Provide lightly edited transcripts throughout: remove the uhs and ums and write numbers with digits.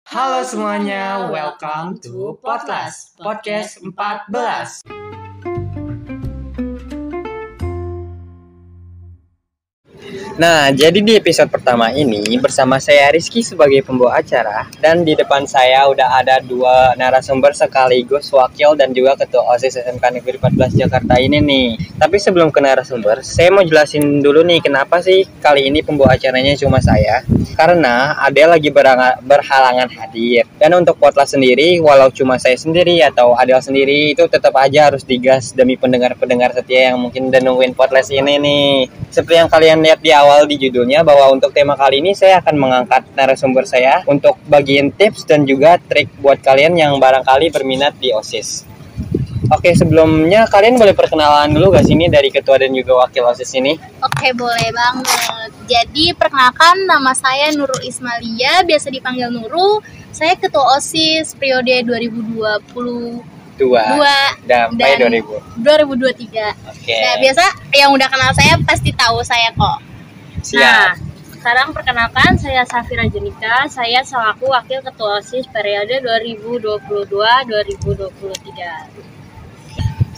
Halo semuanya, welcome to Podcast 14. Nah, jadi di episode pertama ini bersama saya Rizky sebagai pembawa acara, dan di depan saya udah ada dua narasumber sekaligus wakil dan juga ketua OSIS SMK Negeri 14 Jakarta ini nih. Tapi sebelum ke narasumber, saya mau jelasin dulu nih kenapa sih kali ini pembawa acaranya cuma saya. Karena Adel lagi berhalangan hadir. Dan untuk podcast sendiri, walau cuma saya sendiri atau Adel sendiri, itu tetap aja harus digas demi pendengar-pendengar setia yang mungkin udah nungguin podcast ini nih. Seperti yang kalian lihat di awal di judulnya, bahwa untuk tema kali ini saya akan mengangkat narasumber saya untuk bagian tips dan juga trik buat kalian yang barangkali berminat di OSIS. Oke, sebelumnya kalian boleh perkenalan dulu gak sini dari ketua dan juga wakil OSIS ini? Oke, boleh banget. Jadi perkenalkan, nama saya Nurul Ismalia, biasa dipanggil Nurul. Saya ketua OSIS periode 2022 dan 2023. Oke. Nah, biasa yang udah kenal saya pasti tahu saya kok. Siap. Nah, sekarang perkenalkan, saya Safira Jenika. Saya selaku wakil ketua OSIS periode 2022-2023.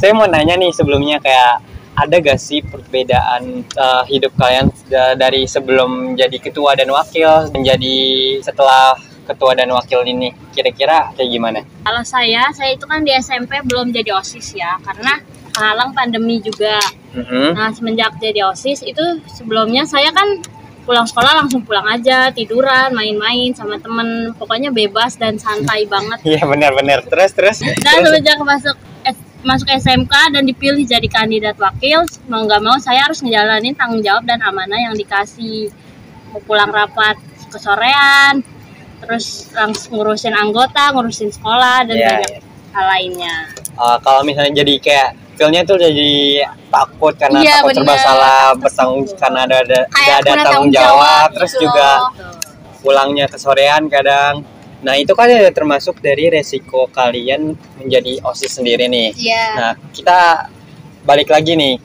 Saya mau nanya nih sebelumnya, kayak ada gak sih perbedaan hidup kalian dari sebelum jadi ketua dan wakil menjadi setelah ketua dan wakil ini? Kira-kira kayak gimana? Kalau saya itu kan di SMP belum jadi OSIS ya, karena kehalang pandemi juga. Nah, semenjak jadi OSIS itu sebelumnya saya kan pulang sekolah langsung pulang aja, tiduran, main-main sama temen, pokoknya bebas dan santai banget. Iya, benar-benar. Terus. Dan semenjak masuk SMK dan dipilih jadi kandidat wakil, mau nggak mau saya harus ngejalanin tanggung jawab dan amanah yang dikasih. Mau pulang rapat kesorean, terus langsung ngurusin anggota, ngurusin sekolah dan banyak hal lainnya. Kalau misalnya jadi kayak feelnya tuh jadi takut karena takut serba salah, karena ada tanggung jawab, terus gitu juga pulangnya kesorean kadang. Nah, itu kan ada termasuk dari resiko kalian menjadi OSIS sendiri nih. Nah, kita balik lagi nih.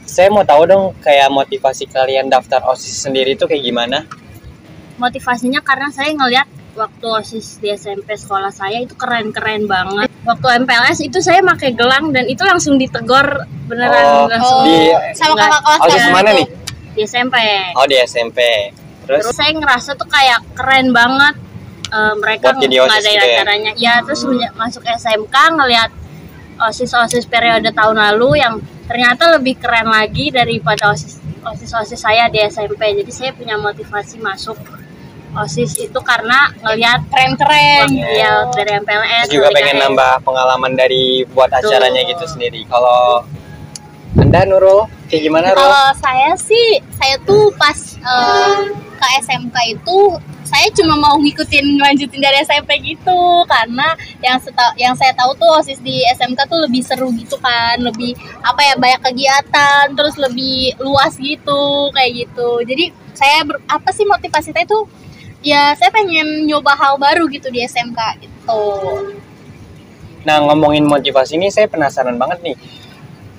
Saya mau tahu dong kayak motivasi kalian daftar OSIS sendiri itu kayak gimana? Motivasinya karena saya ngeliat waktu OSIS di SMP sekolah saya itu keren-keren banget. Waktu MPLS itu saya pakai gelang dan itu langsung ditegor beneran langsung. Sama kakak kelas OSIS mana nih? Di SMP. Oh, di SMP. Terus saya ngerasa tuh kayak keren banget. Mereka ngadain acaranya ya, terus masuk SMK ngelihat OSIS periode tahun lalu yang ternyata lebih keren lagi daripada OSIS saya di SMP. Jadi saya punya motivasi masuk OSIS itu karena ngelihat keren-keren ya dari MPLS. Terus juga pengen nambah pengalaman dari buat acaranya gitu sendiri. Kalau Anda, Nurul, kayak gimana, Nurul? Kalau saya tuh pas ke SMK itu saya cuma mau lanjutin dari SMP gitu, karena yang saya tahu tuh OSIS di SMK tuh lebih seru gitu kan, lebih banyak kegiatan, terus lebih luas gitu kayak gitu. Jadi saya motivasi saya tuh ya saya pengen nyoba hal baru gitu di SMK gitu. Nah, ngomongin motivasi ini saya penasaran banget nih.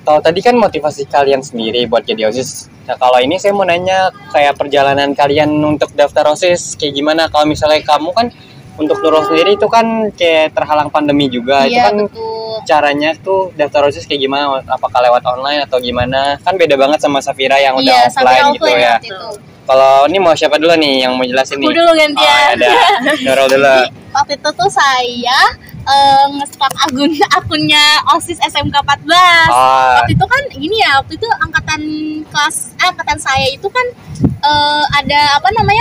Kalau tadi kan motivasi kalian sendiri buat jadi OSIS. Nah, kalau ini saya mau nanya kayak perjalanan kalian untuk daftar OSIS kayak gimana? Kalau misalnya kamu kan untuk Nurul sendiri itu kan kayak terhalang pandemi juga. Itu kan betul. Caranya tuh daftar OSIS kayak gimana? Apakah lewat online atau gimana? Kan beda banget sama Safira yang udah offline gitu ya. Kalau ini mau siapa dulu nih yang mau jelasin nih? Aku dulu gantian. Ada Nurul dulu. Waktu itu tuh saya nge-start akunnya OSIS SMK 14. Waktu itu kan waktu itu angkatan saya itu kan ada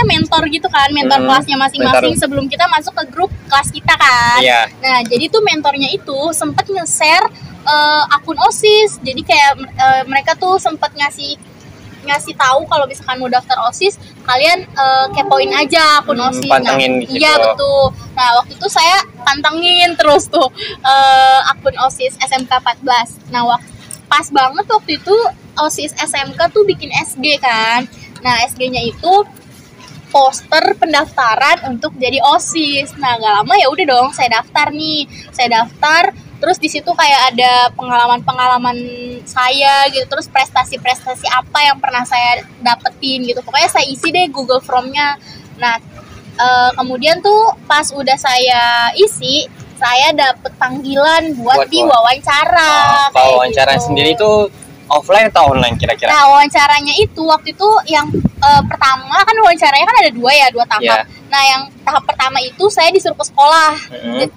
mentor gitu kan, mentor kelasnya masing-masing sebelum kita masuk ke grup kelas kita kan. Nah, jadi tuh mentornya itu sempat nge-share akun OSIS. Jadi kayak mereka tuh sempat ngasih tahu kalau misalkan mau daftar OSIS, kalian kepoin aja akun OSIS. Pantengin gitu. Iya, betul. Nah, waktu itu saya pantengin terus tuh akun OSIS SMK 14. Nah, pas banget waktu itu OSIS SMK tuh bikin SG kan. Nah, SG-nya itu poster pendaftaran untuk jadi OSIS. Nah, gak lama ya udah dong saya daftar. Terus di situ kayak ada pengalaman-pengalaman saya gitu, terus prestasi-prestasi apa yang pernah saya dapetin gitu. Pokoknya saya isi deh Google Form-nya. Nah, kemudian tuh pas udah saya isi, saya dapet panggilan buat diwawancara. Kalau wawancara gitu. Sendiri itu offline atau online kira-kira? Nah, wawancaranya itu waktu itu yang pertama kan wawancaranya kan ada dua tahap. Yeah. Nah, yang tahap pertama itu saya disuruh ke sekolah.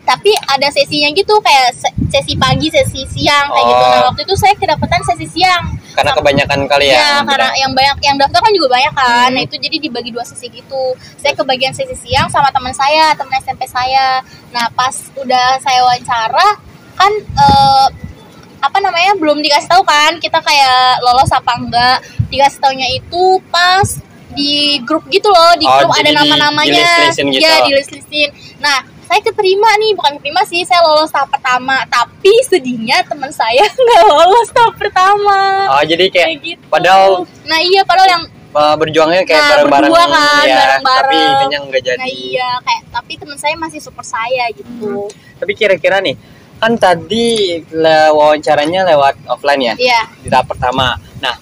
Tapi ada sesinya gitu, kayak sesi pagi, sesi siang kayak gitu. Nah, waktu itu saya kedapatan sesi siang. Karena kebanyakan kali ya. Iya, karena yang daftar kan juga banyak kan. Nah, itu jadi dibagi 2 sesi gitu. Saya kebagian sesi siang sama teman SMP saya. Nah, pas udah saya wawancara kan belum dikasih tahu kan kita kayak lolos apa enggak. Dikasih taunya itu pas di grup gitu loh, di grup ada nama-namanya. Gitu. Ya, di-list-listin. Nah, saya bukan keterima sih, saya lolos tahap pertama. Tapi sedihnya teman saya nggak lolos tahap pertama. Jadi kayak gitu. Padahal yang berjuangnya kayak bareng-bareng kan, ya, bareng-bareng. Tapi intinya nggak jadi. Nah iya, tapi teman saya masih support saya gitu. Tapi kira-kira nih, kan tadi wawancaranya lewat offline ya? Iya. Di tahap pertama. Nah,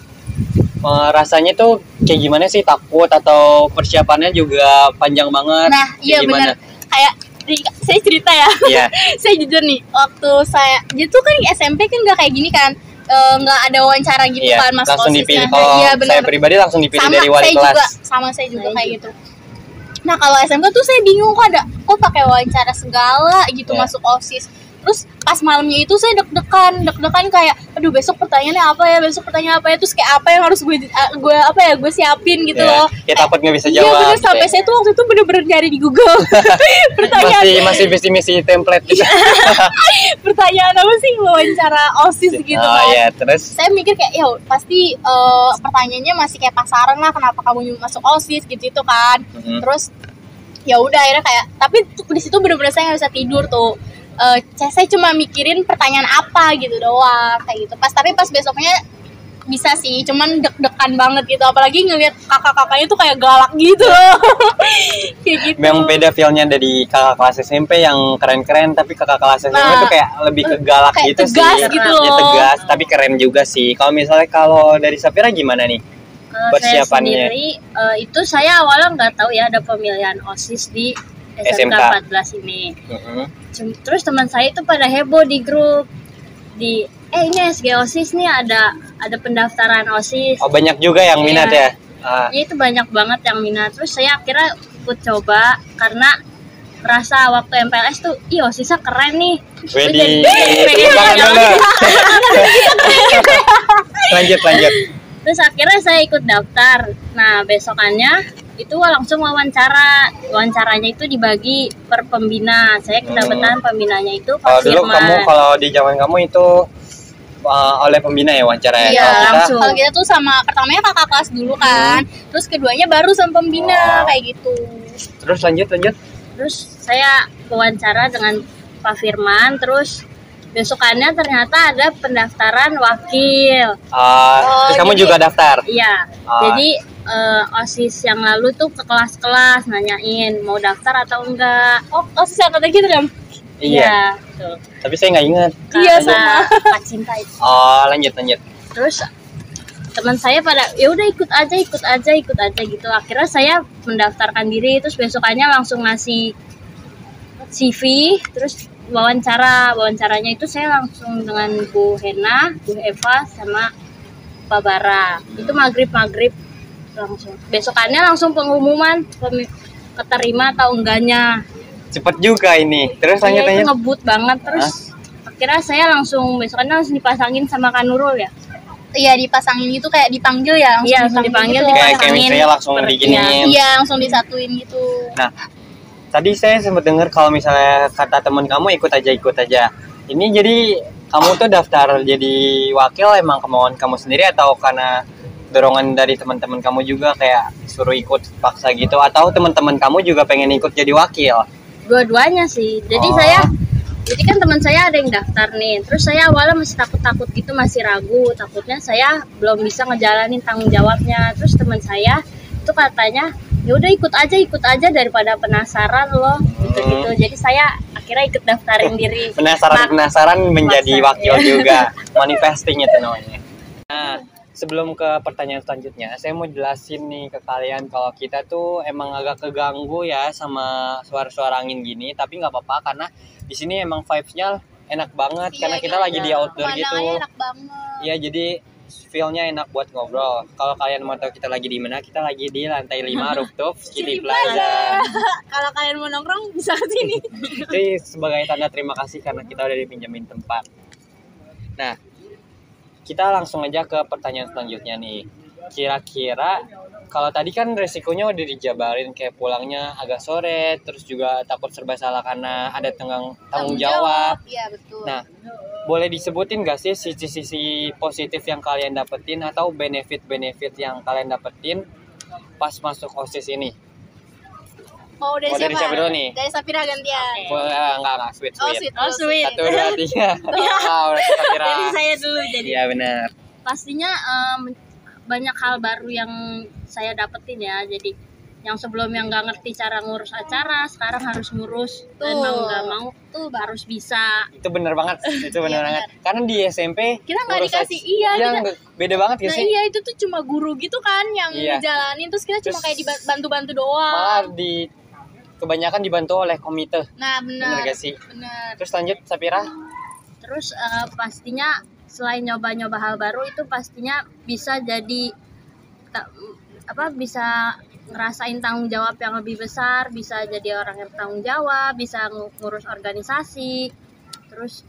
rasanya tuh kayak gimana sih, takut atau persiapannya juga panjang banget? Nah, iya benar. Kayak saya cerita ya. Iya. Saya jujur nih, waktu saya itu kan SMP kan nggak kayak gini kan, nggak ada wawancara gitu kan, masuk langsung dipilih. Kalau saya pribadi langsung dipilih dari wali kelas. Saya juga kayak gitu. Nah, kalau SMK tuh saya bingung kok pakai wawancara segala gitu masuk OSIS. Terus pas malamnya itu saya deg-degan kayak aduh besok pertanyaannya apa ya, terus kayak apa yang harus gue siapin gitu loh. Ya takut nggak bisa jawab. Iya bener, sampai saya tuh waktu itu bener-bener nyari di Google pertanyaan. masih misi template gitu. Pertanyaan apa sih wawancara OSIS gitu kan. Iya, terus saya mikir kayak ya pasti pertanyaannya masih kayak pasaran lah, kenapa kamu masuk OSIS gitu kan. Terus ya udah akhirnya kayak, tapi di situ bener-bener saya nggak bisa tidur tuh. Saya cuma mikirin pertanyaan apa gitu doang kayak gitu. Tapi pas besoknya bisa sih, cuman deg-degan banget gitu, apalagi ngelihat kakak-kakaknya tuh kayak galak gitu. Kayak gitu. Yang beda feel-nya dari kakak kelas SMP yang keren-keren, tapi kakak kelas SMP tuh kayak lebih ke galak kayak gitu tegas sih. Gitu loh. Ya tegas, tapi keren juga sih. Kalau misalnya dari Safira gimana nih? Saya sendiri itu saya awalnya nggak tahu ya ada pemilihan OSIS di SMK 14 ini. Terus teman saya itu pada heboh di grup ini SG OSIS nih ada pendaftaran OSIS. Banyak juga yang minat ya. Iya, itu banyak banget yang minat. Terus saya akhirnya ikut coba karena merasa waktu MPLS tuh OSISnya keren nih. Jadi lanjut. Terus akhirnya saya ikut daftar. Nah, besokannya itu langsung wawancaranya itu dibagi per pembina. Saya kedapatan pembinanya itu Pak Firman. Kalau di zaman kamu itu oleh pembina ya wawancaranya? Iya, langsung. Kalau kita tuh sama pertamanya kakak kelas dulu kan, terus keduanya baru sama pembina kayak gitu. Terus lanjut. Terus saya wawancara dengan Pak Firman, terus besokannya ternyata ada pendaftaran wakil. Terus kamu juga daftar? Iya. Jadi OSIS yang lalu tuh ke kelas-kelas nanyain mau daftar atau enggak. OSIS apa gitu kan? Iya. Tuh. Tapi saya nggak ingat. Iya, sama Kak Cinta itu. Lanjut. Terus teman saya pada ya udah ikut aja gitu. Akhirnya saya mendaftarkan diri, terus besokannya langsung ngasih CV, terus wawancaranya itu saya langsung dengan Bu Hena, Bu Eva sama Pak Bara. Itu maghrib langsung. Besokannya langsung pengumuman keterima atau enggaknya. Cepet juga ini. Terus lanjut. Itu ngebut banget. Terus akhirnya saya besokannya langsung dipasangin sama Kak Nurul ya. Iya, dipasangin gitu, kayak dipanggil ya. Langsung dipanggil gitu. Kayak chemistry langsung diginiin. Iya, langsung disatuin gitu. Nah, tadi saya sempat dengar kalau misalnya kata teman kamu ikut aja. Ini jadi kamu tuh daftar jadi wakil emang kemauan kamu sendiri atau karena dorongan dari teman-teman kamu juga kayak suruh ikut paksa gitu, atau teman-teman kamu juga pengen ikut jadi wakil? Dua-duanya sih. Jadi jadi kan teman saya ada yang daftar nih. Terus saya awalnya masih takut gitu, masih ragu. Takutnya saya belum bisa ngejalanin tanggung jawabnya. Terus teman saya itu katanya ya udah ikut aja daripada penasaran loh gitu. Jadi saya akhirnya ikut daftarin diri. Penasaran menjadi wakil juga. Manifesting itu namanya. Nah, sebelum ke pertanyaan selanjutnya, saya mau jelasin nih ke kalian kalau kita tuh emang agak keganggu ya sama suara-suara angin gini, tapi nggak apa-apa karena di sini emang vibes-nya enak banget karena kita lagi di outdoor gitu. Enak banget. Iya, jadi feel-nya enak buat ngobrol. Kalau kalian mau tahu kita lagi di mana, kita lagi di lantai 5 rooftop City Plaza. Kalau kalian mau nongkrong bisa ke sini. Jadi sebagai tanda terima kasih karena kita udah dipinjemin tempat. Nah, kita langsung aja ke pertanyaan selanjutnya nih. Kira-kira kalau tadi kan resikonya udah dijabarin kayak pulangnya agak sore, terus juga takut serba salah karena ada tanggung jawab. Iya, betul. Nah, boleh disebutin gak sih sisi-sisi positif yang kalian dapetin atau benefit-benefit yang kalian dapetin pas masuk OSIS ini? Mau dari siapa? Dari siapa dulu nih? Dari Sapira gantian. Enggak, sweet. Sweet. 1, 2, 3. Udah Sapira. Dari saya dulu jadi. Iya, benar. Pastinya banyak hal baru yang saya dapetin ya. Jadi yang sebelumnya nggak ngerti cara ngurus acara, sekarang harus ngurus. Dan mau nggak mau tuh harus bisa. Itu bener banget. Banget. Karena di SMP kita nggak dikasih beda banget gak sih? Nah iya, itu tuh cuma guru gitu kan yang ngejalanin, terus kita cuma kayak dibantu-bantu doang. Malah kebanyakan dibantu oleh komite. Nah, benar gak sih? Benar. Terus lanjut Sapira. Terus pastinya selain nyoba-nyoba hal baru itu pastinya bisa jadi bisa ngerasain tanggung jawab yang lebih besar, bisa jadi orang yang bertanggung jawab, bisa ngurus organisasi. Terus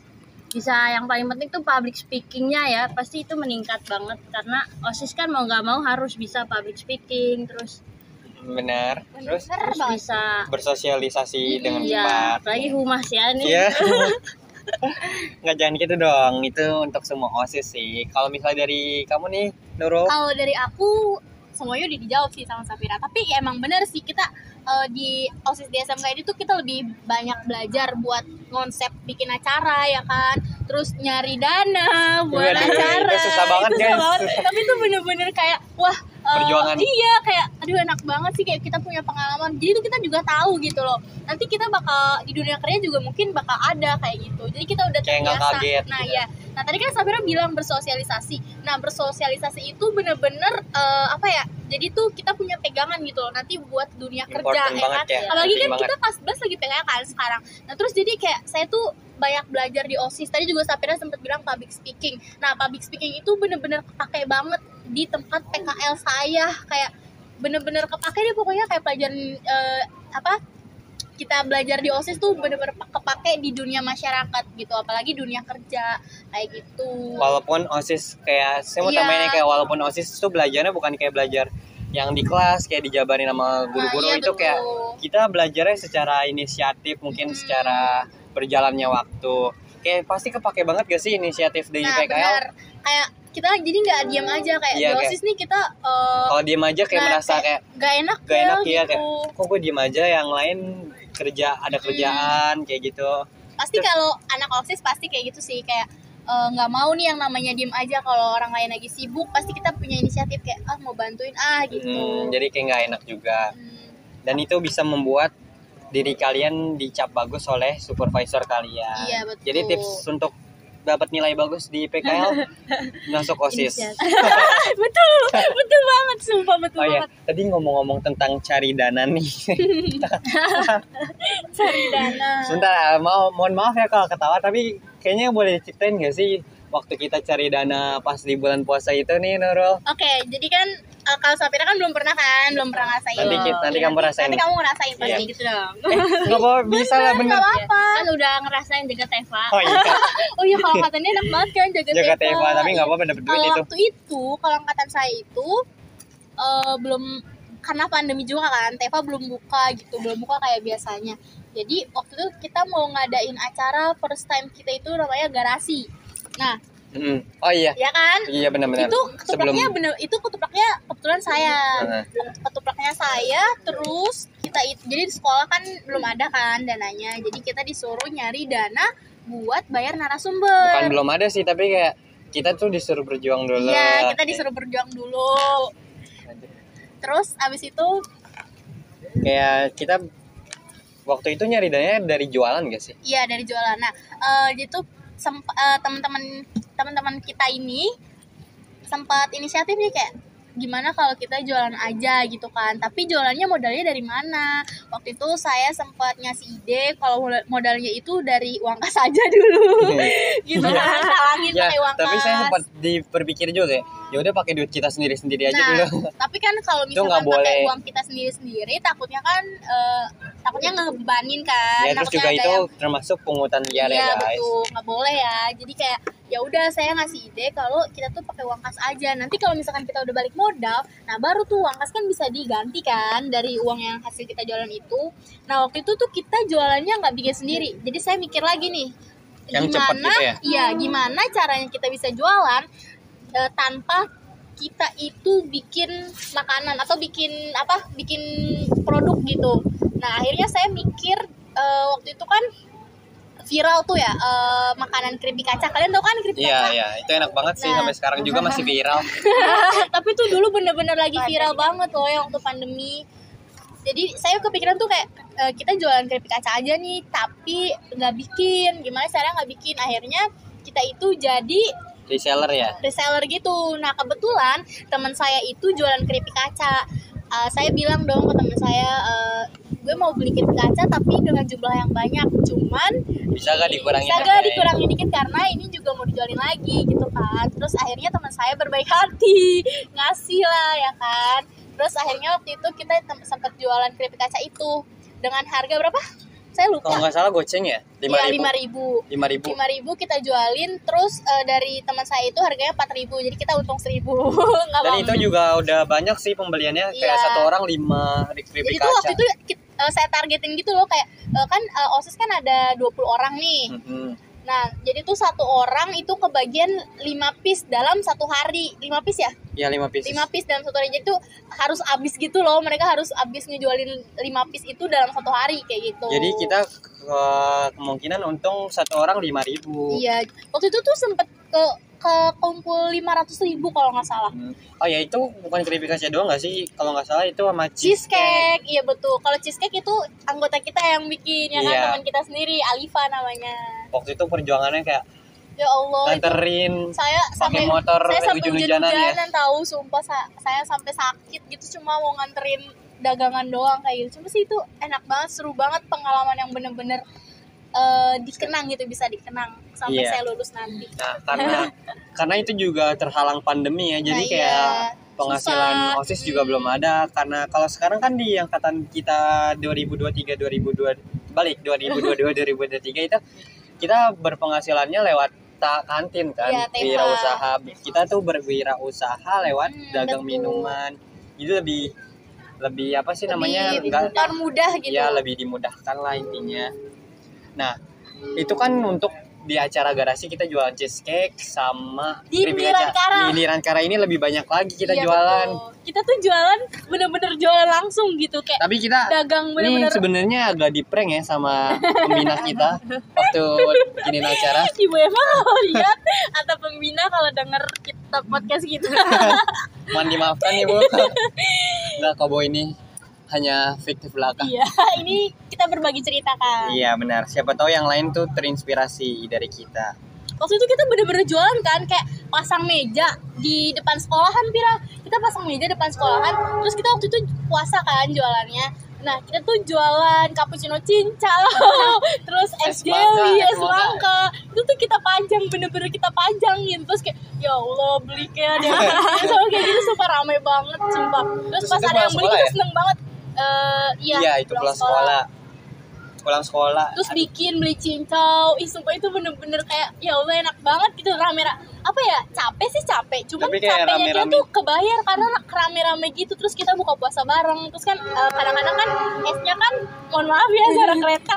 bisa yang paling penting tuh public speakingnya ya, pasti itu meningkat banget karena OSIS kan mau nggak mau harus bisa public speaking. Terus Benar. Terus bisa bersosialisasi dengan cepat. Iya, apalagi humas ya nih. Iya. Nggak, jangan gitu dong. Itu untuk semua OSIS sih. Kalau misalnya dari kamu nih, Nurul? Kalau dari aku semuanya udah dijawab sih sama Sapira. Tapi ya emang benar sih kita di OSIS di SMK ini tuh kita lebih banyak belajar buat konsep bikin acara ya kan. Terus nyari dana buat acara. Itu susah banget guys. Tapi itu bener-bener kayak wah perjuangan. Iya, kayak aduh enak banget sih kayak kita punya pengalaman. Jadi itu kita juga tahu gitu loh. Nanti kita bakal di dunia kerja juga mungkin bakal ada kayak gitu. Jadi kita udah terbiasa. Kaget, nah ya. Nah tadi kan Sapira bilang bersosialisasi. Nah bersosialisasi itu bener-bener jadi tuh kita punya pegangan gitu loh nanti buat dunia kerja ya kan. Apalagi kan kita pas lagi PKL kan sekarang. Nah terus jadi kayak saya tuh banyak belajar di OSIS. Tadi juga Sapira sempat bilang public speaking. Nah public speaking itu bener-bener kepake banget di tempat PKL saya. Kayak bener-bener kepake deh pokoknya kayak pelajaran kita belajar di OSIS tuh bener-bener kepake di dunia masyarakat gitu, apalagi dunia kerja kayak gitu. Walaupun OSIS kayak saya mau tambahin kayak walaupun OSIS tuh belajarnya bukan kayak belajar yang di kelas kayak dijabarin sama guru-guru, itu betul. Kayak kita belajarnya secara inisiatif mungkin secara berjalannya waktu. Kayak pasti kepake banget gak sih inisiatif di PKL? Benar. Kayak kita jadi nggak diam aja kayak di OSIS nih kita kalau diam aja kayak merasa kayak gak enak ya gitu. Kayak kok gue diam aja, yang lain ada kerjaan kayak gitu. Pasti kalau anak OSIS pasti kayak gitu sih, kayak nggak mau nih yang namanya diem aja. Kalau orang lain lagi sibuk pasti kita punya inisiatif kayak mau bantuin gitu. Jadi kayak nggak enak juga. Dan itu bisa membuat diri kalian dicap bagus oleh supervisor kalian. Iya, betul. Jadi tips untuk dapat nilai bagus di PKL masuk OSIS. betul banget, sumpah betul banget. Tadi ngomong-ngomong tentang cari dana nih. Cari dana. Sebentar, mohon maaf ya kalau ketawa, tapi kayaknya boleh ceritain nggak sih waktu kita cari dana pas di bulan puasa itu nih, Nurul? Oke, jadi kan kalau Sapira kan belum pernah ngerasain. Nanti kamu rasain. Nanti kamu ngerasain pasti gitu dong. Nggak apa bisa lah, bener. Nggak apa. Kan udah ngerasain jaga Teva. Oh iya, kalau angkatannya enak banget kan jaga Teva. Tapi nggak apa-apa dapet duit itu. Waktu itu kalau angkatan saya itu belum, karena pandemi juga kan, Teva belum buka kayak biasanya. Jadi waktu itu kita mau ngadain acara first time kita itu namanya garasi. Nah, oh iya. Ya kan? Iya benar-benar. Itu ketupraknya ketupraknya kebetulan saya. Ketupraknya saya, terus jadi di sekolah kan belum ada kan dananya. Jadi kita disuruh nyari dana buat bayar narasumber. Bukan belum ada sih, tapi kayak kita tuh disuruh berjuang dulu. Iya, kita disuruh berjuang dulu. Terus abis itu kayak kita waktu itu nyari dananya dari jualan gak sih? Iya, dari jualan. Nah, gitu teman-teman kita ini sempat inisiatif nih kayak gimana kalau kita jualan aja gitu kan, tapi jualannya modalnya dari mana. Waktu itu saya sempat ngasih ide kalau modalnya itu dari uang kas aja dulu gitu kan, talangin pakai uang kas. Tapi saya sempat berpikir juga ya udah pakai duit kita sendiri aja dulu. Tapi kan kalau misalkan pakai uang kita sendiri takutnya kan takutnya ngebebanin kan. Ya, terus juga itu termasuk pungutan liar ya guys. Iya betul, nggak boleh ya. Jadi kayak ya udah saya ngasih ide kalau kita tuh pakai uang kas aja. Nanti kalau misalkan kita udah balik modal, nah baru tuh uang kas kan bisa diganti kan dari uang yang hasil kita jualan itu. Nah waktu itu tuh kita jualannya nggak bikin sendiri. Jadi saya mikir lagi nih, yang gimana gitu ya? Iya, gimana caranya kita bisa jualan tanpa kita itu bikin makanan atau bikin produk gitu. Nah akhirnya saya mikir waktu itu kan viral tuh ya makanan keripik kaca. Kalian tahu kan keripik kaca? Iya, itu enak banget sih, sampai sekarang juga masih viral. Tapi tuh dulu bener-bener lagi viral banget loh ya waktu pandemi. Jadi saya kepikiran tuh kayak kita jualan keripik kaca aja nih, tapi nggak bikin. Gimana caranya nggak bikin? Akhirnya kita itu jadi reseller gitu. Nah kebetulan teman saya itu jualan keripik kaca. Saya bilang dong ke teman saya, gue mau beli keripik kaca tapi dengan jumlah yang banyak, cuman bisa gak dikurangin dikit karena ini juga mau dijualin lagi gitu kan. Terus akhirnya teman saya berbaik hati ngasih lah ya kan. Terus akhirnya waktu itu kita sempat jualan keripik kaca itu dengan harga berapa? Saya lupa. Kalau nggak salah goceng ya? 5.000 kita jualin. Terus dari teman saya itu harganya 4.000. Jadi kita untung 1.000. Dan itu juga udah banyak sih pembeliannya. Kayak satu orang 5 keripik kaca. Waktu itu saya targetin gitu loh. Kayak kan OSIS kan ada 20 orang nih. Nah jadi tuh satu orang itu kebagian 5 piece dalam satu hari. 5 piece ya? Iya 5 piece. 5 piece dalam satu hari. Jadi tuh harus habis gitu loh. Mereka harus habis ngejualin 5 piece itu dalam satu hari kayak gitu. Jadi kita kemungkinan untung satu orang 5.000. Iya. Waktu itu tuh sempet kumpul 500.000 kalau nggak salah. Oh ya itu bukan keripik kaca doang nggak sih? Kalau nggak salah itu sama cheesecake. Iya betul. Kalau cheesecake itu anggota kita yang bikin ya kan, teman kita sendiri, Alifa namanya. Waktu itu perjuangannya kayak ya Allah, nganterin saya pakai motor sampai hujan-hujanan ya. Tahu sumpah saya sampai sakit gitu cuma mau nganterin dagangan doang kayak gitu. Cuma sih itu enak banget, seru banget, pengalaman yang bener-bener dikenang gitu, bisa dikenang sampai saya lulus nanti. Nah, karena itu juga terhalang pandemi ya. Jadi kayak penghasilan OSIS juga belum ada, karena kalau sekarang kan di angkatan kita 2023 2023 itu kita berpenghasilannya lewat kantin kan, wirausaha. Kita tuh berwirausaha lewat dagang minuman. Itu lebih apa sih namanya? Enggak mudah gitu. Ya, lebih dimudahkan lah intinya. Nah, itu kan untuk di acara garasi kita jualan cheesecake sama di Nirankara. Di Nirankara ini lebih banyak lagi kita jualan. Betul. Kita tuh jualan bener-bener jualan langsung gitu kayak. Tapi kita dagang bener-bener. Ini sebenarnya agak di-prank ya sama pembina kita waktu bikinin acara. Ibu emang kalau lihat atau pembina kalau denger kita podcast gitu. Mohon dimaafkan Ibu. Enggak, Kobo ini hanya fiktif belaka. Iya, ini kita berbagi cerita kan. Iya benar. Siapa tahu yang lain tuh terinspirasi dari kita. Waktu itu kita bener-bener jualan kan, kayak pasang meja di depan sekolahan, Pira. Kita pasang meja depan sekolahan. Terus kita waktu itu puasa kan jualannya. Nah kita tuh jualan cappuccino cincau, terus es jelly, es langka. Itu tuh kita panjang, bener-bener kita panjangin. Terus kayak ya Allah beli kayak ada sama kayak gitu, super rame banget sumpah. Terus pas ada yang beli kita seneng banget. Iya itu pulang sekolah terus bikin beli cincau. Sumpah itu bener-bener kayak ya Allah enak banget gitu, rame-rame. Apa ya, capek cuman capeknya dia tuh kebayar karena rame-rame gitu. Terus kita buka puasa bareng. Terus kan kadang-kadang kan esnya kan mohon maaf ya cara kereta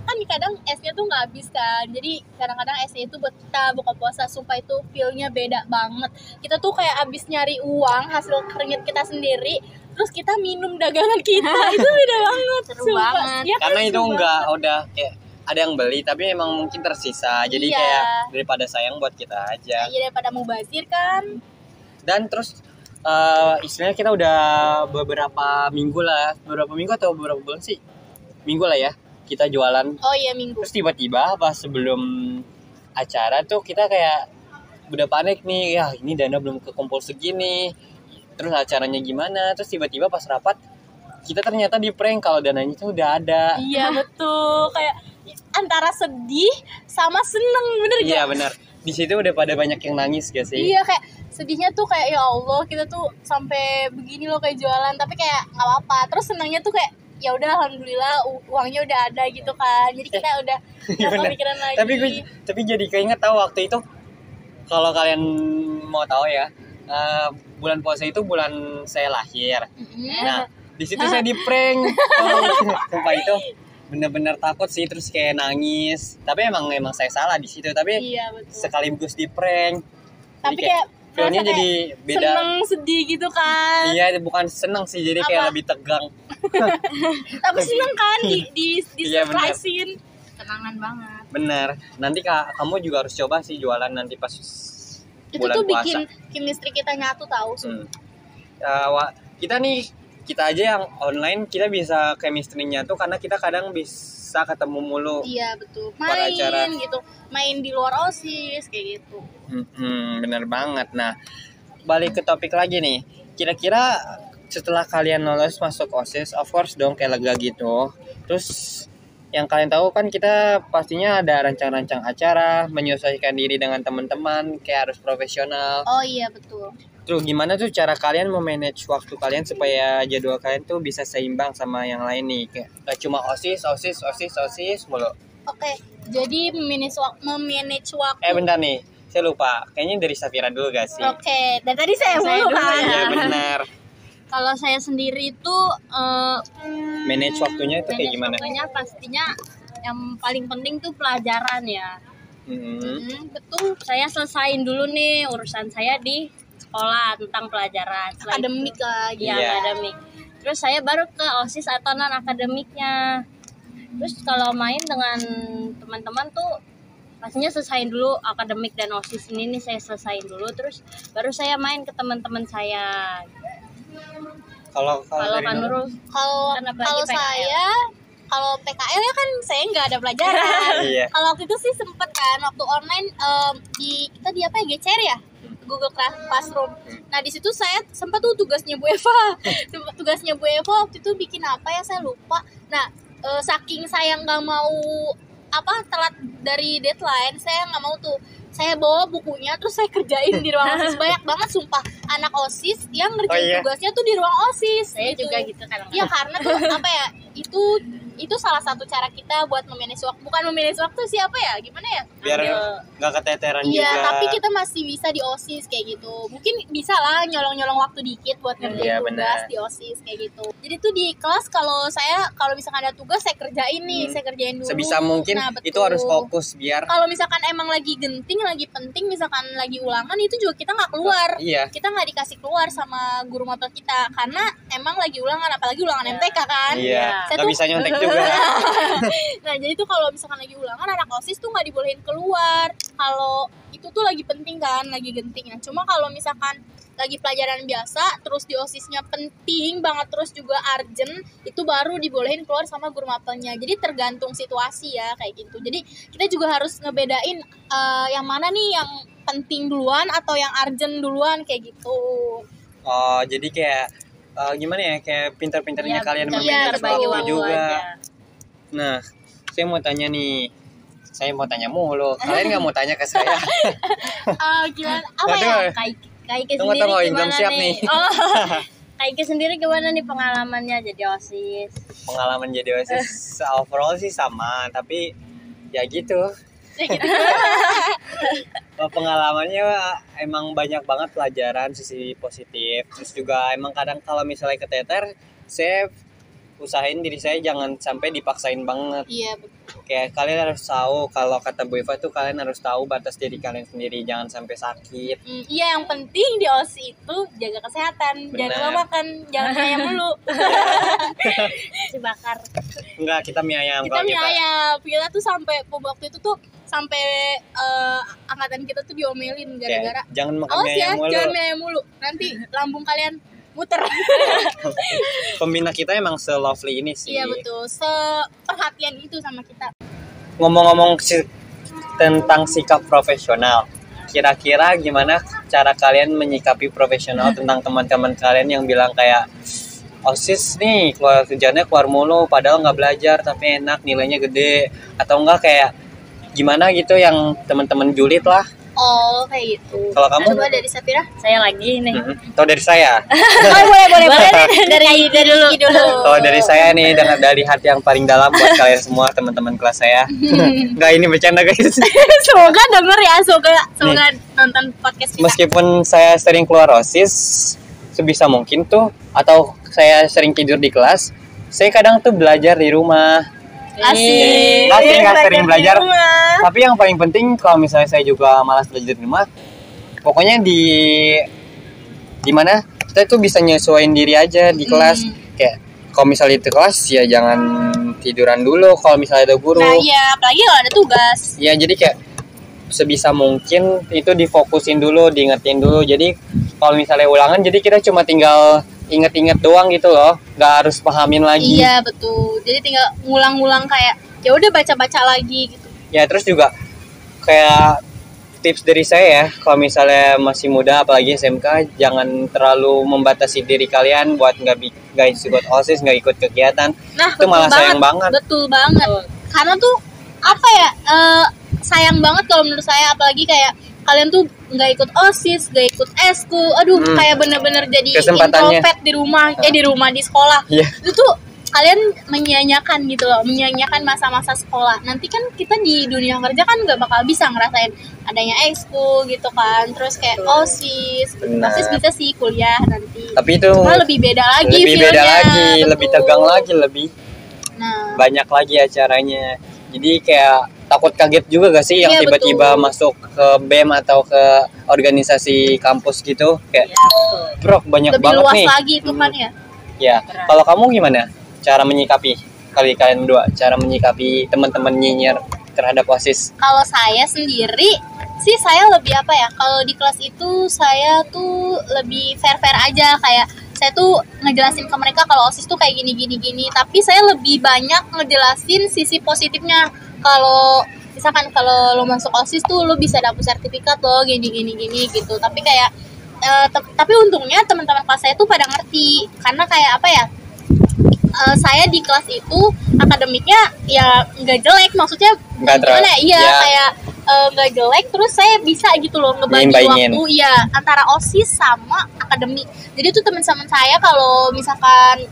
kan kadang esnya tuh nggak habis kan, jadi kadang-kadang esnya itu buat kita buka puasa. Sumpah itu feelnya beda banget. Kita tuh kayak abis nyari uang hasil keringet kita sendiri, terus kita minum dagangan kita. Itu beda banget. Seru banget ya, karena itu nggak udah kayak ada yang beli tapi emang mungkin tersisa, jadi kayak daripada sayang buat kita aja. Iya, daripada mubazir kan. Dan terus istilahnya kita udah beberapa minggu atau beberapa bulan sih, minggu lah ya kita jualan. Oh iya, minggu. Terus tiba-tiba pas sebelum acara tuh kita kayak udah panik nih, ya ini dana belum kekumpul segini, terus acaranya gimana, terus tiba-tiba pas rapat kita ternyata di prank kalau dananya itu udah ada. Iya betul, kayak antara sedih sama seneng, bener gak? Iya benar, di situ udah pada banyak yang nangis gak sih? Iya, kayak sedihnya tuh kayak ya Allah kita tuh sampai begini loh kayak jualan, tapi kayak nggak apa-apa. Terus senangnya tuh kayak ya udah alhamdulillah uangnya udah ada gitu kan, jadi kita udah nggak kepikiran lagi. Tapi jadi keinget tahu waktu itu, kalau kalian mau tahu ya, bulan puasa itu bulan saya lahir. Nah di situ saya di prank. Sumpah itu bener-bener takut sih, terus kayak nangis. Tapi emang saya salah di situ, tapi iya, sekaligus di prank. Tapi kayak feelnya jadi beda. Seneng sedih gitu kan. Iya, bukan seneng sih, jadi kayak lebih tegang. Tapi seneng kan di iya, surprisein. Kenangan banget. Bener. Nanti kamu juga harus coba sih jualan nanti pas itu bulan tuh puasa. bikin chemistry kita nyatu tahu. Kita aja yang online kita bisa chemistry-nya tuh karena kita kadang bisa ketemu mulu. Iya betul. Main gitu, main di luar OSIS kayak gitu. Bener banget. Nah, balik ke topik lagi nih. Kira-kira setelah kalian lolos masuk OSIS, of course dong kayak lega gitu. Terus yang kalian tahu kan kita pastinya ada rancang-rancang acara, menyesuaikan diri dengan teman-teman, kayak harus profesional. Oh iya betul. Terus gimana tuh cara kalian memanage waktu kalian supaya jadwal kalian tuh bisa seimbang sama yang lain nih? Kayak gak cuma OSIS mulu. Oke, jadi memanage waktu. Bentar nih, saya lupa. Kayaknya dari Safira dulu gak sih? Oke, dan tadi saya dulu kan. Iya benar. Kalau saya sendiri itu manage waktunya itu kayak gimana? Waktunya pastinya yang paling penting tuh pelajaran ya. Betul. Saya selesain dulu nih urusan saya di sekolah tentang pelajaran akademik lah gitu. Akademik. Terus saya baru ke OSIS atau non akademiknya. Terus kalau main dengan teman-teman tuh pastinya selesain dulu akademik dan OSIS ini nih, saya selesain dulu, terus baru saya main ke teman-teman saya. Kalau Nurul, kalau saya kalau PKL ya kan saya nggak ada pelajaran. Kalau waktu itu sih sempet kan waktu online kita di apa ya, GCR ya, Google Classroom. Nah di situ saya sempat tuh tugasnya Bu Eva waktu itu bikin apa ya saya lupa. Nah saking saya nggak mau telat dari deadline, saya nggak mau tuh, saya bawa bukunya terus saya kerjain di ruang OSIS. Banyak banget sumpah anak OSIS yang ngerjain tugasnya tuh di ruang OSIS. Saya gitu. Juga gitu kan. Iya karena tuh itu salah satu cara kita buat memanage waktu. Bukan memanage waktu sih, gimana ya? Biar nggak keteteran juga. Iya, tapi kita masih bisa di OSIS kayak gitu. Mungkin bisa lah nyolong-nyolong waktu dikit buat ngerjain tugas di OSIS kayak gitu. Jadi tuh di kelas kalau misalkan ada tugas saya kerjain nih, saya kerjain dulu. Sebisa mungkin itu harus fokus biar. Kalau misalkan emang lagi genting, lagi penting, misalkan lagi ulangan, itu juga kita nggak keluar. Kita nggak dikasih keluar sama guru mata kita karena emang lagi ulangan, apalagi ulangan MTK kan. Nggak bisa nyontek juga. Nah jadi tuh kalau misalkan lagi ulangan anak OSIS tuh nggak dibolehin keluar kalau itu tuh lagi penting kan, lagi genting. Nah cuma kalau misalkan lagi pelajaran biasa terus di OSISnya penting banget terus juga urgent, itu baru dibolehin keluar sama guru mapelnya. Jadi tergantung situasi ya kayak gitu. Jadi kita juga harus ngebedain yang mana nih yang penting duluan atau yang urgent duluan kayak gitu. Oh jadi kayak gimana ya, kayak pintar-pintarnya kalian memanage waktu juga. Nah, saya mau tanya nih. Saya mau tanya mulu. Kalian nggak mau tanya ke saya? Gimana? Apa ya? Kaike sendiri gimana nih? Kaike sendiri gimana nih pengalamannya jadi OSIS? Pengalaman jadi OSIS overall sih sama, tapi ya gitu. Pengalamannya emang banyak banget pelajaran, sisi positif. Terus juga emang kadang kalau misalnya keteter, saya usahain diri saya jangan sampai dipaksain banget. Iya betul. Kayak kalian harus tahu, kalau kata Bu Eva tuh kalian harus tahu batas diri kalian sendiri, jangan sampai sakit. Iya, yang penting di OSIS itu jaga kesehatan. Bener. Jangan lupa makan, jangan ayam dulu. Si bakar. Enggak, kita mie ayam. Kita mie ayam. Kita tuh sampai waktu itu tuh sampai angkatan kita tuh diomelin gara-gara jangan makan mie ayam mulu. Jangan mie ayam mulu. Nanti lambung kalian muter. Pembina kita emang se-lovely ini sih. Iya betul, seperhatian itu sama kita. Ngomong-ngomong tentang sikap profesional, kira-kira gimana cara kalian menyikapi profesional tentang teman-teman kalian yang bilang kayak OSIS nih keluar kerjanya keluar mulu padahal nggak belajar tapi enak nilainya gede, atau enggak kayak gimana gitu yang teman-teman julid lah. Oh kayak gitu. Kalau kamu? Coba dari Safira. Saya lagi nih. Atau dari saya? boleh dari dulu. Kalau dari saya nih dari hati yang paling dalam buat kalian semua teman-teman kelas saya. Enggak, ini bercanda guys. Semoga denger ya, semoga nonton podcast kita. Meskipun saya sering keluar OSIS, sebisa mungkin tuh atau saya sering tidur di kelas, saya kadang tuh belajar di rumah. Asik. Nggak sering belajar. Tapi yang paling penting kalau misalnya saya juga malas belajar di rumah, pokoknya di mana kita tuh bisa nyesuaiin diri aja di kelas. Kayak kalau misalnya di kelas ya jangan tiduran dulu kalau misalnya ada guru. Nah iya, apalagi kalau ada tugas. Ya jadi kayak sebisa mungkin itu difokusin dulu, diingetin dulu. Jadi kalau misalnya ulangan, jadi kita cuma tinggal inget-inget doang gitu loh, nggak harus pahamin lagi. Iya betul, jadi tinggal ngulang-ngulang kayak ya udah baca-baca lagi gitu. Ya terus juga kayak tips dari saya ya, kalau misalnya masih muda apalagi SMK, jangan terlalu membatasi diri kalian buat nggak ikut OSIS, nggak ikut kegiatan. Nah, itu malah sayang banget. Betul banget. Karena tuh apa ya, sayang banget kalau menurut saya, apalagi kayak kalian tuh nggak ikut OSIS, nggak ikut eskul, kayak bener-bener jadi introvert di rumah di sekolah. Yeah. Itu tuh kalian menyia-nyiakan gitu loh, menyia-nyiakan masa-masa sekolah. Nanti kan kita di dunia kerja kan nggak bakal bisa ngerasain adanya ekskul gitu kan, terus kayak OSIS, OSIS bisa sih kuliah nanti. Tapi itu cuma lebih beda lagi, lebih tegang lagi, lebih banyak lagi acaranya. Jadi kayak takut kaget juga gak sih yang tiba-tiba masuk ke BEM atau ke organisasi kampus gitu, kayak bro banyak lebih banget luas nih. Lagi itu kan ya. Ya, kalau kamu gimana cara menyikapi kalian berdua, cara menyikapi teman-teman nyinyir terhadap OSIS? Kalau saya sendiri sih saya lebih apa ya, kalau di kelas itu saya tuh lebih fair aja, kayak saya tuh ngejelasin ke mereka kalau OSIS tuh kayak gini, tapi saya lebih banyak ngejelasin sisi positifnya. Kalau misalkan kalau lo masuk OSIS tuh lo bisa dapet sertifikat lo gini gitu. Tapi kayak tapi untungnya teman-teman kelas saya tuh pada ngerti, karena kayak apa ya, saya di kelas itu akademiknya ya nggak jelek, maksudnya gimana ya, kayak nggak jelek, terus saya bisa gitu loh ngebagi waktu ya antara OSIS sama akademik. Jadi tuh teman-teman saya kalau misalkan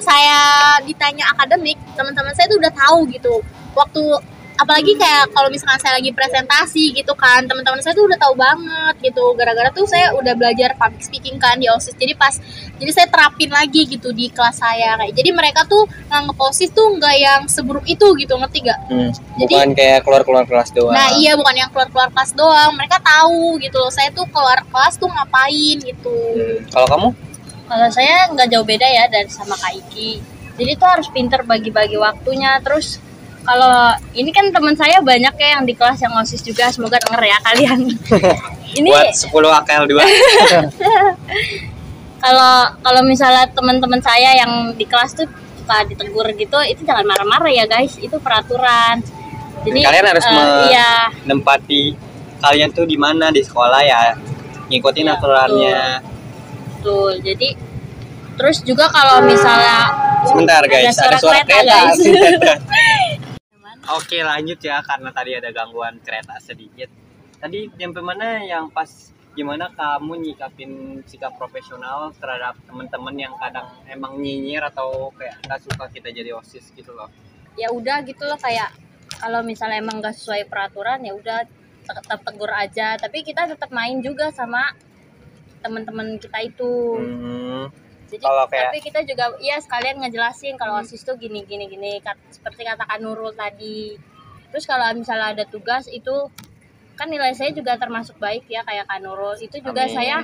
saya ditanya akademik, teman-teman saya tuh udah tahu gitu waktu, apalagi kayak kalau misalkan saya lagi presentasi gitu kan, teman-teman saya tuh udah tahu banget gitu, gara-gara tuh saya udah belajar public speaking kan di OSIS. Jadi saya terapin lagi gitu di kelas saya, kayak jadi mereka tuh nganggep OSIS tuh nggak yang seburuk itu gitu, ngerti gak? Jadi bukan kayak keluar kelas doang. Nah iya, bukan yang keluar kelas doang, mereka tahu gitu loh saya tuh keluar kelas tuh ngapain gitu. Kalau kamu? Kalau saya nggak jauh beda ya dari sama Kak Iki. Jadi tuh harus pinter bagi-bagi waktunya. Terus kalau ini kan teman saya banyak ya yang di kelas yang OSIS juga, semoga denger ya kalian. Ini buat 10 AKL 2. Kalau misalnya teman-teman saya yang di kelas tuh suka ditegur gitu, itu jangan marah-marah ya guys, itu peraturan. Jadi kalian harus menempati kalian tuh di mana di sekolah ya, ngikutin aturannya. Betul. Jadi terus juga kalau misalnya sebentar guys, ada suara kereta guys. Oke lanjut ya, karena tadi ada gangguan kereta sedikit. Tadi nyampe mana yang pas gimana kamu nyikapin sikap profesional terhadap teman-teman yang kadang emang nyinyir atau kayak nggak suka kita jadi OSIS gitu loh? Ya udah gitu loh, kayak kalau misalnya emang nggak sesuai peraturan ya udah tetap tegur aja, tapi kita tetap main juga sama teman-teman kita itu. Jadi tapi kita juga ya sekalian ngejelasin kalau OSIS tuh gini seperti katakan Nurul tadi. Terus kalau misalnya ada tugas itu kan nilai saya juga termasuk baik ya, kayak Kak Nurul itu juga. Amin. Saya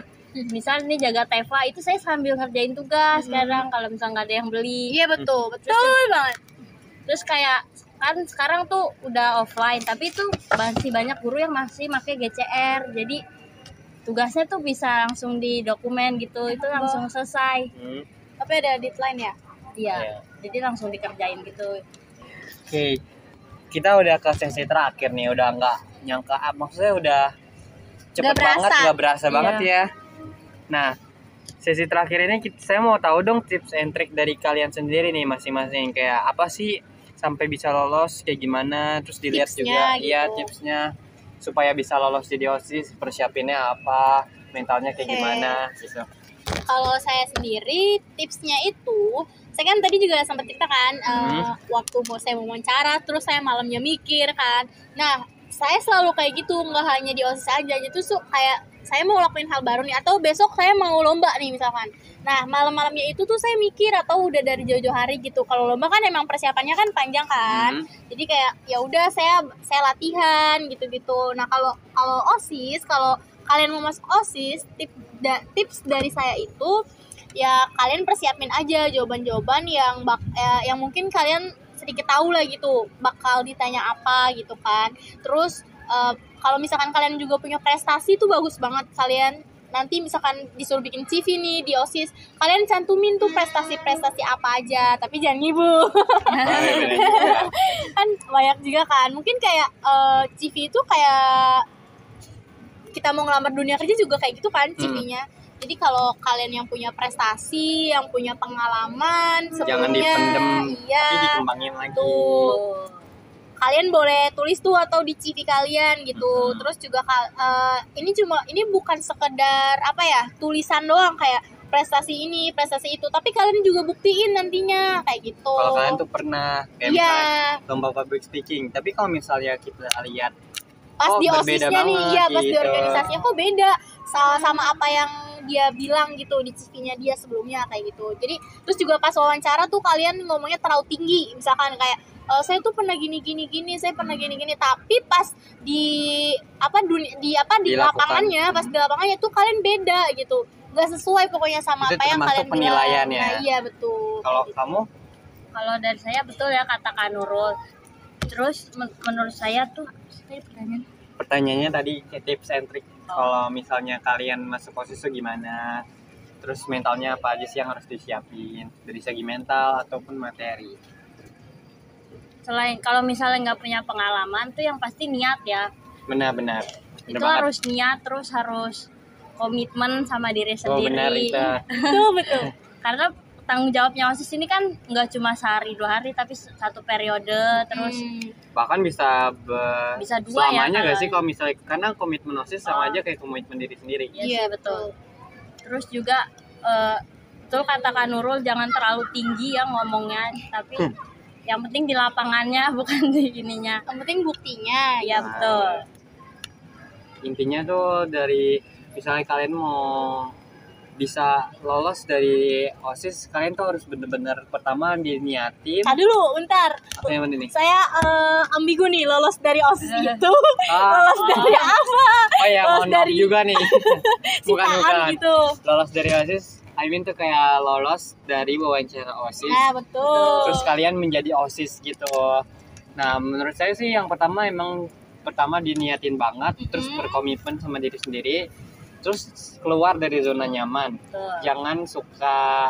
misal nih jaga Teva itu saya sambil ngerjain tugas kadang kalau misalnya nggak ada yang beli. Iya betul banget. Terus kayak kan sekarang tuh udah offline, tapi tuh masih banyak guru yang masih pakai GCR, jadi tugasnya tuh bisa langsung di dokumen gitu, itu langsung selesai. Tapi ada deadline ya? Iya, jadi langsung dikerjain gitu. Oke. kita udah ke sesi terakhir nih, udah nggak nyangka, maksudnya udah cepet banget, nggak berasa banget ya. Nah, sesi terakhir ini saya mau tahu dong tips and trick dari kalian sendiri nih masing-masing, kayak apa sih sampai bisa lolos, kayak gimana, terus dilihat tipsnya, juga gitu. Tipsnya supaya bisa lolos jadi OSIS, persiapinnya apa, mentalnya kayak gimana gitu. Kalau saya sendiri tipsnya itu, saya kan tadi juga sempat cerita kan, waktu saya mau wawancara, terus saya malamnya mikir kan. Nah, saya selalu kayak gitu, nggak hanya di OSIS aja, itu kayak saya mau lakuin hal baru nih, atau besok saya mau lomba nih misalkan. Nah, malam-malamnya itu tuh saya mikir, atau udah dari jauh-jauh hari gitu. Kalau lomba kan emang persiapannya kan panjang kan, jadi kayak ya udah saya latihan gitu-gitu. Nah, kalau OSIS, kalau kalian mau masuk OSIS, tips dari saya itu ya kalian persiapin aja jawaban-jawaban yang mungkin kalian sedikit tahu lah gitu, bakal ditanya apa gitu kan. Terus kalau misalkan kalian juga punya prestasi tuh bagus banget, kalian nanti misalkan disuruh bikin CV nih di OSIS, kalian cantumin tuh prestasi-prestasi apa aja, tapi jangan ngibul. Kan banyak juga kan, mungkin kayak CV itu kayak kita mau ngelamar dunia kerja juga kayak gitu kan CV-nya. Jadi kalau kalian yang punya prestasi, yang punya pengalaman sebelumnya, jangan dipendem, tapi dikembangin lagi. Tuh. Kalian boleh tulis tuh atau di CV kalian gitu. Terus juga ini bukan sekedar apa ya, tulisan doang kayak prestasi ini, prestasi itu, tapi kalian juga buktiin nantinya kayak gitu. Kalau kalian tuh pernah kayak misalnya lomba public speaking, tapi kalau misalnya kita lihat pas di OSIS-nya nih, pas di organisasinya kok beda sama apa yang dia bilang gitu di CV-nya dia sebelumnya kayak gitu. Jadi terus juga pas wawancara tuh kalian ngomongnya terlalu tinggi, misalkan kayak saya tuh pernah gini, saya pernah gini, tapi pas di lapangannya, pas di lapangannya tuh kalian beda gitu, nggak sesuai pokoknya sama itu apa yang kalian bilang. Ya. Nah, iya betul. Kalau kamu? Kalau dari saya betul ya kata Kak Nurul. Terus menurut saya tuh pertanyaannya tadi tips and trick. Kalau misalnya kalian masuk OSIS tuh gimana? Terus mentalnya apa aja sih yang harus disiapin dari segi mental ataupun materi? Selain kalau misalnya nggak punya pengalaman tuh yang pasti niat ya. Benar. Itu harus niat, terus harus komitmen sama diri sendiri. Benar, Rita. Betul. Karena tanggung jawabnya OSIS ini kan nggak cuma sehari 2 hari, tapi satu periode, terus bahkan bisa 2 selamanya nggak sih kalau misalnya, karena komitmen OSIS sama aja kayak komitmen diri sendiri. Iya betul. Terus juga betul kata Kak Nurul, jangan terlalu tinggi ya ngomongnya, tapi yang penting di lapangannya bukan di ininya. Yang penting buktinya. Ya betul. Intinya tuh dari misalnya kalian mau bisa lolos dari OSIS, kalian tuh harus bener-bener pertama diniatin. Dulu, bentar. Apa yang mana nih? Saya ambigu nih, lolos dari OSIS itu. Lolos dari apa? Oh ya, mohon maaf juga nih. bukan. Gitu. Lolos dari OSIS, I mean tuh kayak lolos dari wawancara OSIS. Nah, betul. Terus kalian menjadi OSIS gitu. Nah, menurut saya sih yang pertama diniatin banget, terus berkomitmen sama diri sendiri. Terus keluar dari zona nyaman. Jangan suka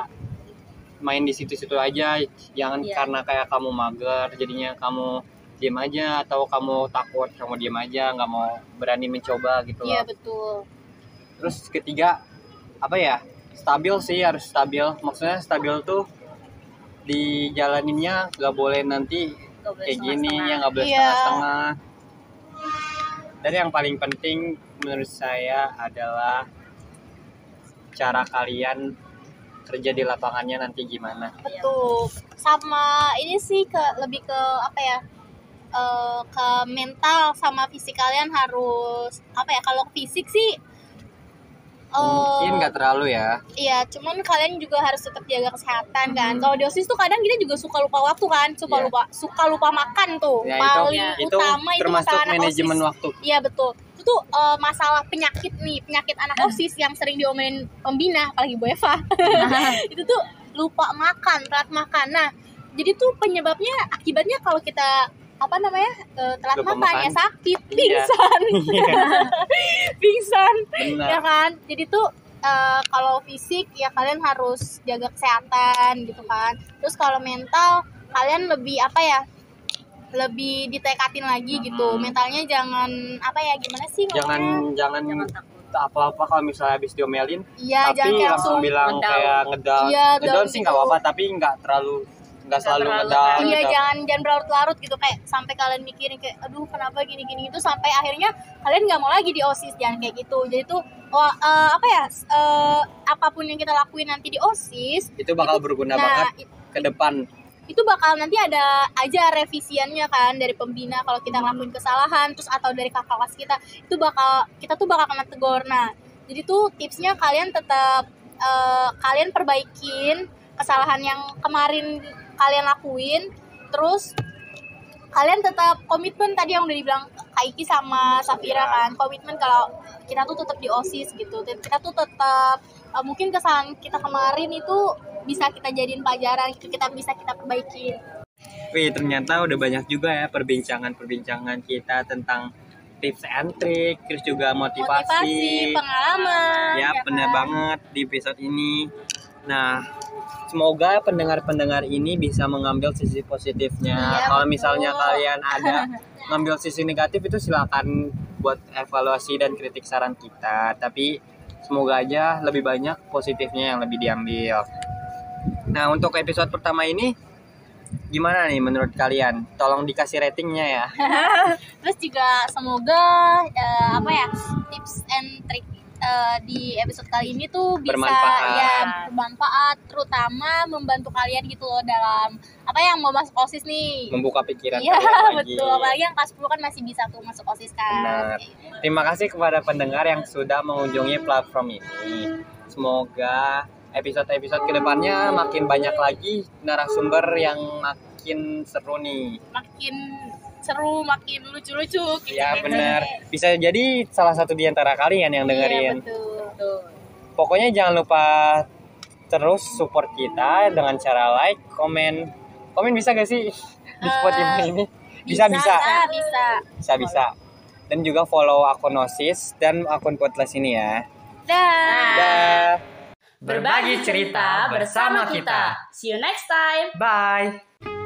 main di situ-situ aja. Jangan karena kayak kamu mager, jadinya kamu diem aja, atau kamu takut kamu diem aja, nggak mau berani mencoba gitu loh. Iya betul. Terus ketiga apa ya? Stabil sih, harus stabil. Maksudnya stabil tuh dijalaninnya nggak boleh nanti kayak gini ya, nggak boleh setengah-setengah. Dan yang paling penting menurut saya adalah cara kalian kerja di lapangannya nanti gimana. Betul. Sama ini sih lebih ke apa ya? Ke mental sama fisik kalian harus apa ya? Kalau fisik sih mungkin nggak terlalu ya. Iya, cuman kalian juga harus tetap jaga kesehatan kan. Kalau di OSIS tuh kadang kita juga suka lupa waktu kan, suka lupa makan tuh. Ya, paling utama itu termasuk masalah manajemen OSIS. Waktu. Iya betul. Itu tuh masalah penyakit anak OSIS yang sering diomelin pembina, apalagi Bu Eva. Itu tuh lupa makan, telat makan. Nah, jadi tuh akibatnya kalau kita telat makan ya sakit, pingsan. Pingsan. Ya kan? Jadi tuh kalau fisik ya kalian harus jaga kesehatan gitu kan. Terus kalau mental kalian lebih lebih ditekatin lagi gitu. Mentalnya jangan apa ya, gimana sih ngomongnya? Jangan apa-apa kalau misalnya habis diomelin, iya, tapi langsung bilang kayak ngedown. Iya, ngedown sih nggak apa-apa, tapi nggak selalu ngedown. Iya, gitu. jangan berlarut-larut gitu, kayak sampai kalian mikirin kayak aduh kenapa gini-gini itu, sampai akhirnya kalian nggak mau lagi di OSIS. Jangan kayak gitu. Jadi tuh apapun yang kita lakuin nanti di OSIS itu bakal berguna banget ke depan. Itu bakal nanti ada aja revisiannya kan dari pembina kalau kita ngelakuin kesalahan, terus atau dari kakak kelas kita tuh bakal kena tegur. Nah, jadi tuh tipsnya kalian tetap kalian perbaikin kesalahan yang kemarin kalian lakuin, terus kalian tetap komitmen tadi yang udah dibilang Kak Iki sama Safira kan, komitmen kalau kita tuh tetap di OSIS gitu. Kita tuh tetap mungkin kesalahan kita kemarin itu bisa kita jadiin pelajaran, kita perbaiki. Wih, ternyata udah banyak juga ya perbincangan kita tentang tips and trick, terus juga motivasi pengalaman. Ya, benar banget di episode ini. Nah, semoga pendengar-pendengar ini bisa mengambil sisi positifnya. Kalau misalnya kalian ada ngambil sisi negatif, itu silakan buat evaluasi dan kritik saran kita. Tapi semoga aja lebih banyak positifnya yang lebih diambil. Nah, untuk episode pertama ini gimana nih menurut kalian? Tolong dikasih ratingnya ya. Terus juga semoga tips and trick di episode kali ini tuh bisa bermanfaat, terutama membantu kalian gitu loh dalam yang mau masuk OSIS nih. Membuka pikiran kalian lagi. Betul, apalagi yang kelas 10 kan masih bisa tuh masuk OSIS kan. Benar. Terima kasih kepada pendengar yang sudah mengunjungi platform ini. Semoga episode-episode kedepannya makin banyak lagi narasumber yang makin seru nih. Makin seru, makin lucu-lucu gitu. Ya benar. Bisa jadi salah satu di antara kalian yang dengerin. Iya, betul. Pokoknya jangan lupa terus support kita dengan cara like, komen. Komen bisa gak sih di Spotify ini? Bisa. Dan juga follow akun OSIS dan akun Podcast ini ya. Dah. Berbagi cerita bersama kita. See you next time. Bye.